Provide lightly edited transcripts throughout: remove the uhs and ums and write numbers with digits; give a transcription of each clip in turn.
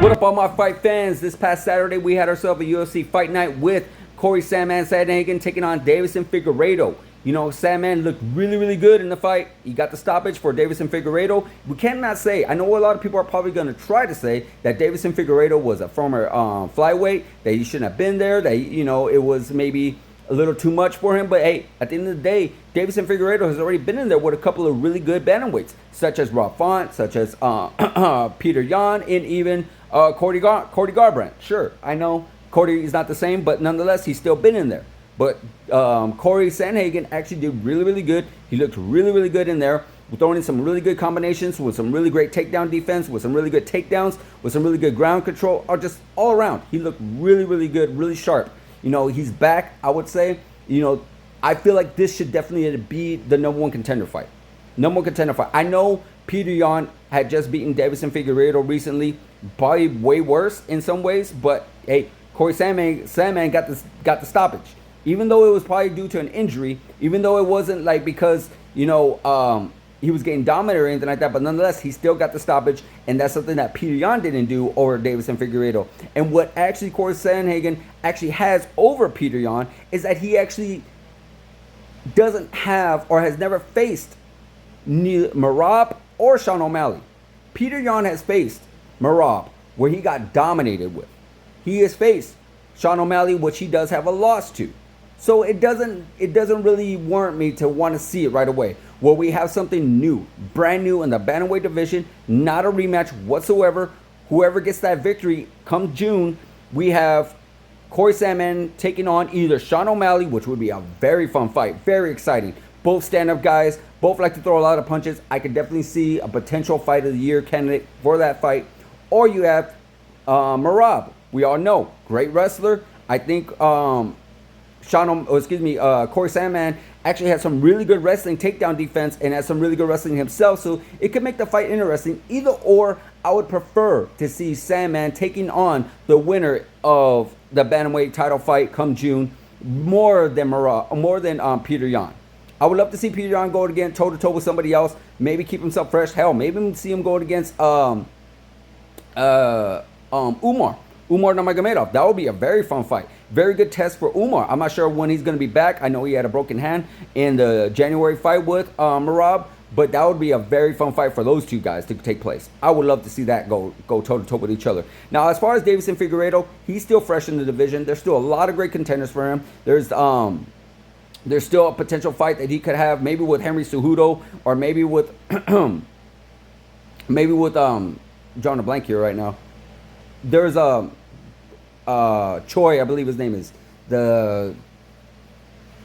What up, all my fight fans? This past Saturday, we had ourselves a UFC fight night with Corey Sandman Sandhagen taking on Deiveson Figueiredo. You know, Sandman looked really good in the fight. He got the stoppage for Deiveson Figueiredo. We cannot say, I know a lot of people are probably going to try to say that Deiveson Figueiredo was a former flyweight, that he shouldn't have been there, that, you know, it was maybe a little too much for him. But hey, at the end of the day, Deiveson Figueiredo has already been in there with a couple of really good bantamweights, such as Rob Font, such as Peter Yan, and even Cody Garbrandt. Sure, I know Cody is not the same, but nonetheless, he's still been in there. But Corey Sandhagen actually did really good. He looked really good in there, throwing in some really good combinations, with some really great takedown defense, with some really good takedowns, with some really good ground control, or just all around. He looked really good, really sharp. You know, he's back, I would say. You know, I feel like this should definitely be the #1 contender fight. #1 contender fight. I know Peter Yan had just beaten Deiveson Figueiredo recently, probably way worse in some ways, but hey, Corey Sandman got the stoppage. Even though it was probably due to an injury, even though it wasn't like because, you know, he was getting dominated or anything like that, but nonetheless, he still got the stoppage, and that's something that Peter Yan didn't do over Deiveson Figueiredo. And what actually Corey Sandhagen actually has over Peter Yan is that he actually doesn't have or has never faced Merab or Sean O'Malley. Peter Yan has faced Merab, where he got dominated with. He has faced Sean O'Malley, which he does have a loss to. So it doesn't really warrant me to want to see it right away. Well, we have something new, brand new in the bantamweight division, not a rematch whatsoever. Whoever gets that victory come June, we have Corey Sandman taking on either Sean O'Malley, which would be a very fun fight, very exciting. Both stand-up guys, both like to throw a lot of punches. I could definitely see a potential fight of the year candidate for that fight. Or you have Merab. We all know, great wrestler. I think Corey Sandman actually had some really good wrestling takedown defense and has some really good wrestling himself, so it could make the fight interesting. Either or, I would prefer to see Sandman taking on the winner of the bantamweight title fight come June more than Peter Yan. I would love to see Peter Yan go again toe-to-toe with somebody else, maybe keep himself fresh. Hell, maybe see him go against Umar Nurmagomedov. That would be a very fun fight. Very good test for Umar. I'm not sure when he's going to be back. I know he had a broken hand in the January fight with Merab, but that would be a very fun fight for those two guys to take place. I would love to see that go toe-to-toe with each other. Now, as far as Deiveson Figueiredo, he's still fresh in the division. There's still a lot of great contenders for him. There's still a potential fight that he could have, maybe with Henry Cejudo, or maybe with drawing a blank here right now. There's Choi, I believe his name is.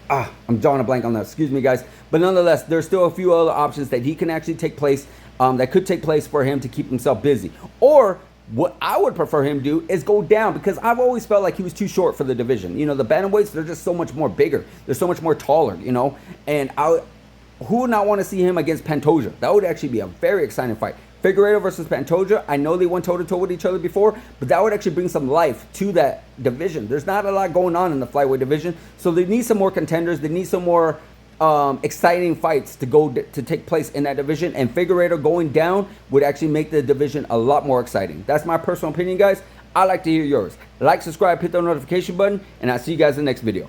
I'm drawing a blank on that. Excuse me, guys. But nonetheless, there's still a few other options that he can actually take place, that could take place for him to keep himself busy. Or what I would prefer him do is go down, because I've always felt like he was too short for the division. You know, the bantamweights, they're just so much more bigger. They're so much more taller, you know. And who would not want to see him against Pantoja? That would actually be a very exciting fight. Figueiredo versus Pantoja, I know they went toe-to-toe with each other before, but that would actually bring some life to that division. There's not a lot going on in the flyweight division, so they need some more contenders. They need some more exciting fights to take place in that division, and Figueiredo going down would actually make the division a lot more exciting. That's my personal opinion, guys. I'd like to hear yours. Like, subscribe, hit the notification button, and I'll see you guys in the next video.